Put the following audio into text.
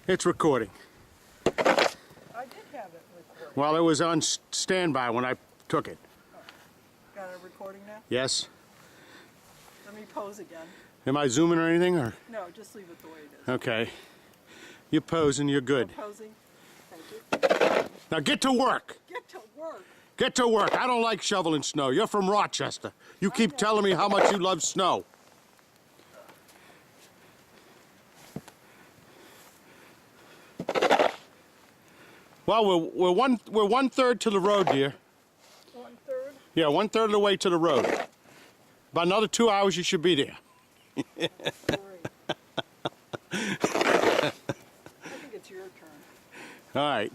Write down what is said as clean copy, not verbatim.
It's recording. I did have it recorded. Well, it was on standby when I took it. Got it recording now? Yes? Let me pose again. Am I zooming or anything? Or No, just leave it the way it is. okay. You're posing, you're good. You're posing. Thank you. Now get to work. Get to work. Get to work. I don't like shoveling snow. You're from Rochester. You keep telling me how much you love snow. Well, we're one third to the road, dear. 1/3. Yeah, 1/3 of the way to the road. About another 2 hours, you should be there. Great. I think it's your turn. All right.